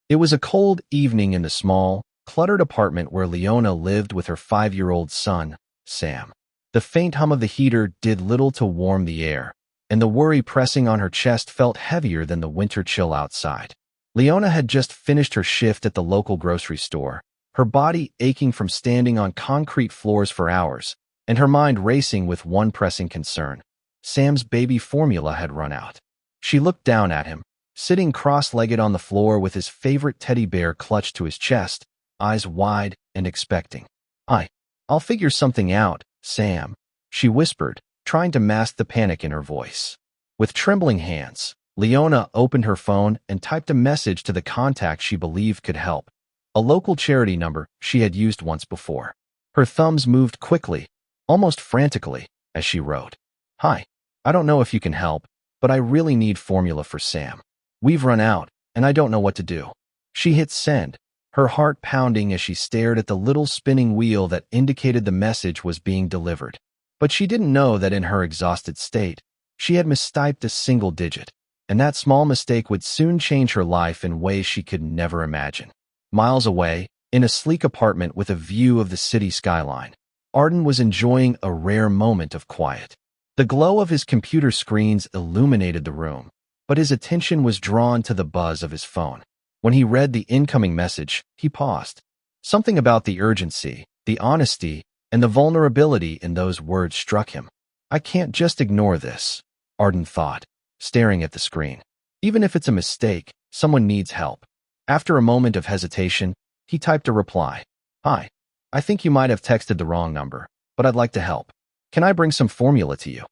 It was a cold evening in the small, cluttered apartment where Leona lived with her 5-year-old son, Sam. The faint hum of the heater did little to warm the air, and the worry pressing on her chest felt heavier than the winter chill outside. Leona had just finished her shift at the local grocery store, her body aching from standing on concrete floors for hours, and her mind racing with one pressing concern. Sam's baby formula had run out. She looked down at him, sitting cross-legged on the floor with his favorite teddy bear clutched to his chest, eyes wide and expecting. I'll figure something out, Sam, she whispered, trying to mask the panic in her voice. With trembling hands, Leona opened her phone and typed a message to the contact she believed could help, a local charity number she had used once before. Her thumbs moved quickly, almost frantically, as she wrote, "Hi, I don't know if you can help, but I really need formula for Sam. We've run out, and I don't know what to do." She hit send, her heart pounding as she stared at the little spinning wheel that indicated the message was being delivered. But she didn't know that in her exhausted state, she had mistyped a single digit, and that small mistake would soon change her life in ways she could never imagine. Miles away, in a sleek apartment with a view of the city skyline, Arden was enjoying a rare moment of quiet. The glow of his computer screens illuminated the room, but his attention was drawn to the buzz of his phone. When he read the incoming message, he paused. Something about the urgency, the honesty, and the vulnerability in those words struck him. I can't just ignore this, Arden thought, staring at the screen. Even if it's a mistake, someone needs help. After a moment of hesitation, he typed a reply. Hi, I think you might have texted the wrong number, but I'd like to help. Can I bring some formula to you?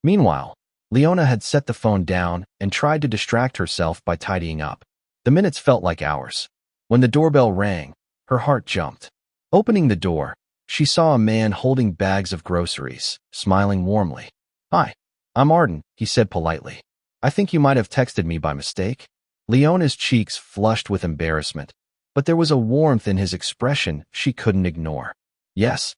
Meanwhile, Leona had set the phone down and tried to distract herself by tidying up. The minutes felt like hours. When the doorbell rang, her heart jumped. Opening the door, she saw a man holding bags of groceries, smiling warmly. Hi, I'm Arden, he said politely. I think you might have texted me by mistake. Leona's cheeks flushed with embarrassment, but there was a warmth in his expression she couldn't ignore. Yes,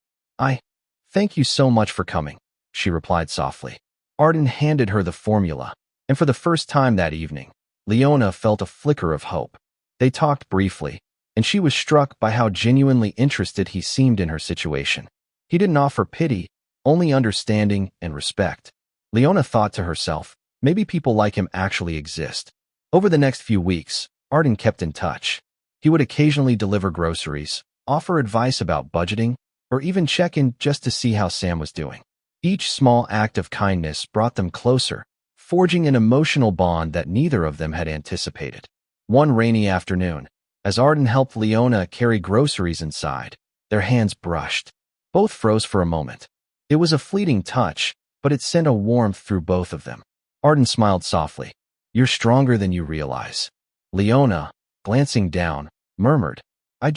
thank you so much for coming, she replied softly. Arden handed her the formula, and for the first time that evening, Leona felt a flicker of hope. They talked briefly, and she was struck by how genuinely interested he seemed in her situation. He didn't offer pity, only understanding and respect. Leona thought to herself, maybe people like him actually exist. Over the next few weeks, Arden kept in touch. He would occasionally deliver groceries, offer advice about budgeting, or even check in just to see how Sam was doing. Each small act of kindness brought them closer, forging an emotional bond that neither of them had anticipated. One rainy afternoon, as Arden helped Leona carry groceries inside, their hands brushed. Both froze for a moment. It was a fleeting touch, but it sent a warmth through both of them. Arden smiled softly. You're stronger than you realize. Leona, glancing down, murmured, I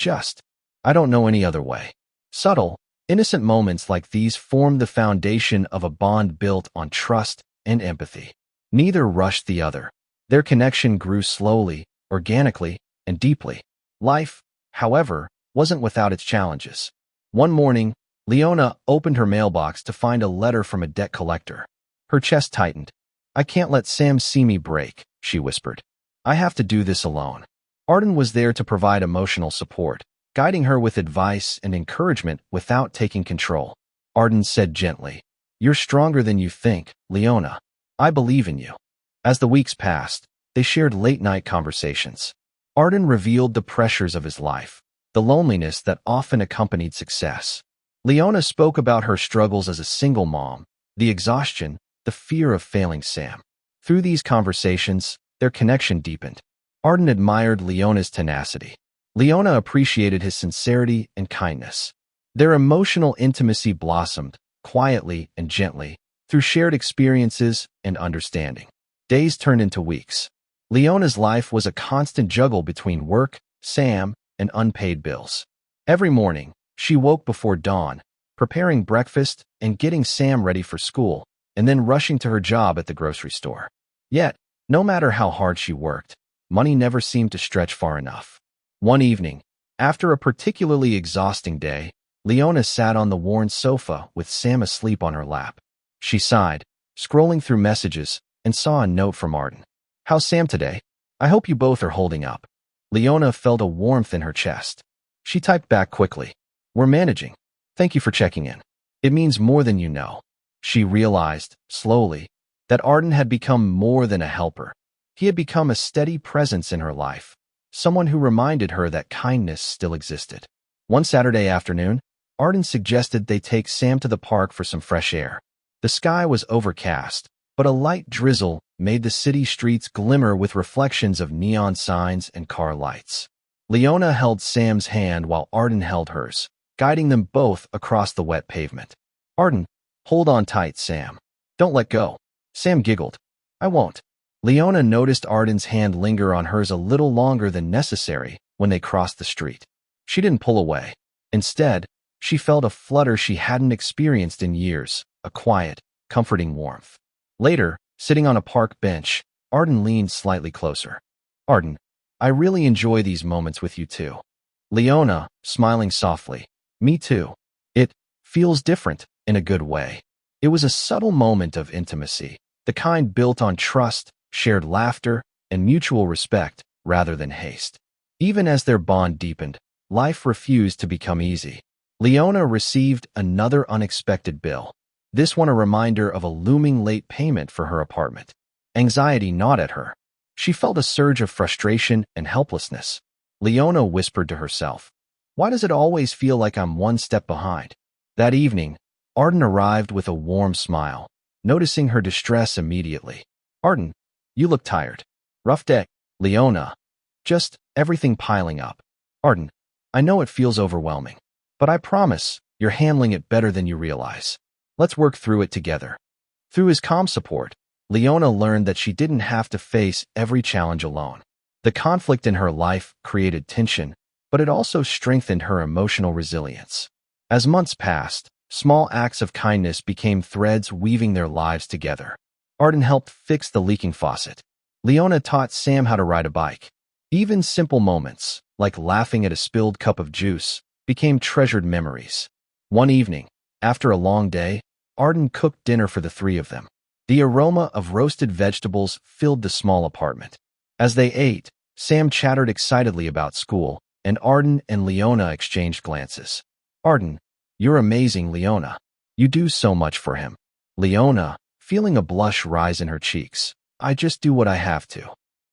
don't know any other way. Subtle, innocent moments like these formed the foundation of a bond built on trust and empathy. Neither rushed the other. Their connection grew slowly, organically, and deeply. Life, however, wasn't without its challenges. One morning, Leona opened her mailbox to find a letter from a debt collector. Her chest tightened. I can't let Sam see me break, she whispered. I have to do this alone. Arden was there to provide emotional support, guiding her with advice and encouragement without taking control. Arden said gently, You're stronger than you think, Leona. I believe in you. As the weeks passed, they shared late-night conversations. Arden revealed the pressures of his life, the loneliness that often accompanied success. Leona spoke about her struggles as a single mom, the exhaustion, the fear of failing Sam. Through these conversations, their connection deepened. Arden admired Leona's tenacity. Leona appreciated his sincerity and kindness. Their emotional intimacy blossomed, quietly and gently, through shared experiences and understanding. Days turned into weeks. Leona's life was a constant juggle between work, Sam, and unpaid bills. Every morning, she woke before dawn, preparing breakfast and getting Sam ready for school, and then rushing to her job at the grocery store. Yet, no matter how hard she worked, money never seemed to stretch far enough. One evening, after a particularly exhausting day, Leona sat on the worn sofa with Sam asleep on her lap. She sighed, scrolling through messages, and saw a note from Arden. How's Sam today? I hope you both are holding up. Leona felt a warmth in her chest. She typed back quickly. We're managing. Thank you for checking in. It means more than you know. She realized, slowly, that Arden had become more than a helper. He had become a steady presence in her life, someone who reminded her that kindness still existed. One Saturday afternoon, Arden suggested they take Sam to the park for some fresh air. The sky was overcast, but a light drizzle made the city streets glimmer with reflections of neon signs and car lights. Leona held Sam's hand while Arden held hers, guiding them both across the wet pavement. Arden, hold on tight, Sam. Don't let go. Sam giggled. I won't. Leona noticed Arden's hand linger on hers a little longer than necessary when they crossed the street. She didn't pull away. Instead, she felt a flutter she hadn't experienced in years, a quiet, comforting warmth. Later, sitting on a park bench, Arden leaned slightly closer. Arden, I really enjoy these moments with you too. Leona, smiling softly. Me too. It feels different in a good way. It was a subtle moment of intimacy, the kind built on trust, shared laughter, and mutual respect rather than haste. Even as their bond deepened, life refused to become easy. Leona received another unexpected bill, this one a reminder of a looming late payment for her apartment. Anxiety gnawed at her. She felt a surge of frustration and helplessness. Leona whispered to herself, why does it always feel like I'm one step behind? That evening, Arden arrived with a warm smile, noticing her distress immediately. Arden, you look tired. Rough day. Leona, just everything piling up. Arden, I know it feels overwhelming, but I promise you're handling it better than you realize. Let's work through it together. Through his calm support, Leona learned that she didn't have to face every challenge alone. The conflict in her life created tension, but it also strengthened her emotional resilience. As months passed, small acts of kindness became threads weaving their lives together. Arden helped fix the leaking faucet. Leona taught Sam how to ride a bike. Even simple moments, like laughing at a spilled cup of juice, became treasured memories. One evening, after a long day, Arden cooked dinner for the three of them. The aroma of roasted vegetables filled the small apartment. As they ate, Sam chattered excitedly about school, and Arden and Leona exchanged glances. Arden, you're amazing, Leona. You do so much for him. Leona, feeling a blush rise in her cheeks. I just do what I have to.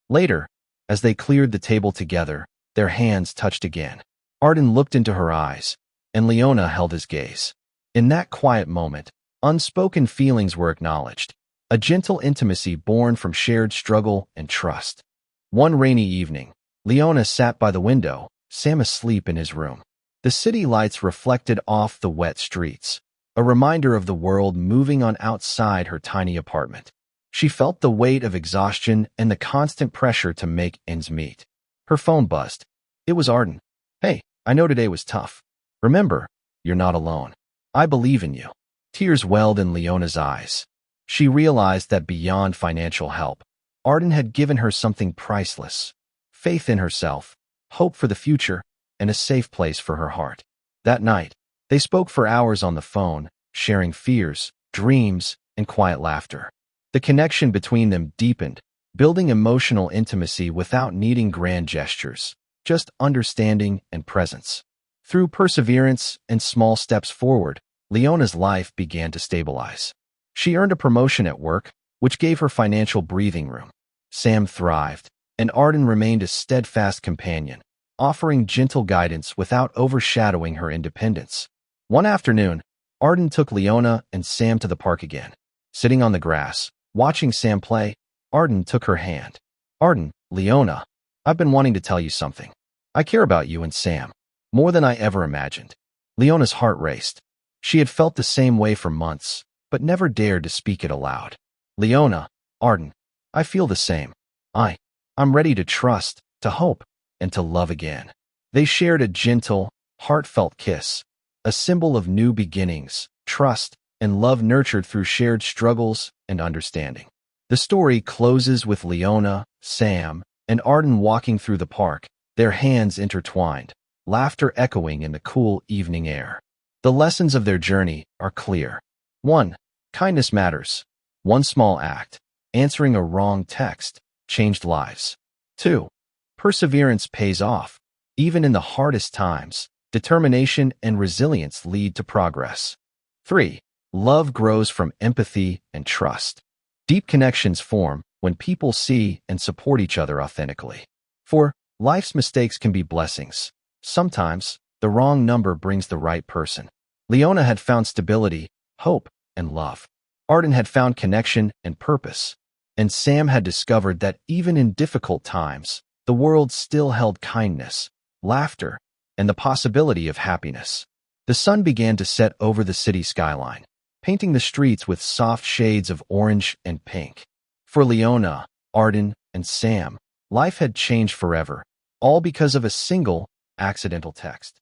Later, as they cleared the table together, their hands touched again. Arden looked into her eyes, and Leona held his gaze. In that quiet moment, unspoken feelings were acknowledged, a gentle intimacy born from shared struggle and trust. One rainy evening, Leona sat by the window, Sam asleep in his room. The city lights reflected off the wet streets, a reminder of the world moving on outside her tiny apartment. She felt the weight of exhaustion and the constant pressure to make ends meet. Her phone buzzed. It was Arden. Hey, I know today was tough. Remember, you're not alone. I believe in you. Tears welled in Leona's eyes. She realized that beyond financial help, Arden had given her something priceless: faith in herself, hope for the future, and a safe place for her heart. That night, they spoke for hours on the phone, sharing fears, dreams, and quiet laughter. The connection between them deepened, building emotional intimacy without needing grand gestures, just understanding and presence. Through perseverance and small steps forward, Leona's life began to stabilize. She earned a promotion at work, which gave her financial breathing room. Sam thrived, and Arden remained a steadfast companion, offering gentle guidance without overshadowing her independence. One afternoon, Arden took Leona and Sam to the park again. Sitting on the grass, watching Sam play, Arden took her hand. Arden, Leona, I've been wanting to tell you something. I care about you and Sam, more than I ever imagined. Leona's heart raced. She had felt the same way for months, but never dared to speak it aloud. Leona, Arden, I feel the same. I'm ready to trust, to hope, and to love again. They shared a gentle, heartfelt kiss, a symbol of new beginnings, trust, and love nurtured through shared struggles and understanding. The story closes with Leona, Sam, and Arden walking through the park, their hands intertwined, laughter echoing in the cool evening air. The lessons of their journey are clear. 1. Kindness matters. One small act, answering a wrong text, changed lives. 2. Perseverance pays off. Even in the hardest times, determination and resilience lead to progress. 3. Love grows from empathy and trust. Deep connections form when people see and support each other authentically. 4. Life's mistakes can be blessings. Sometimes, the wrong number brings the right person. Leona had found stability, hope, and love. Arden had found connection and purpose. And Sam had discovered that even in difficult times, the world still held kindness, laughter, and the possibility of happiness. The sun began to set over the city skyline, painting the streets with soft shades of orange and pink. For Leona, Arden, and Sam, life had changed forever, all because of a single, accidental text.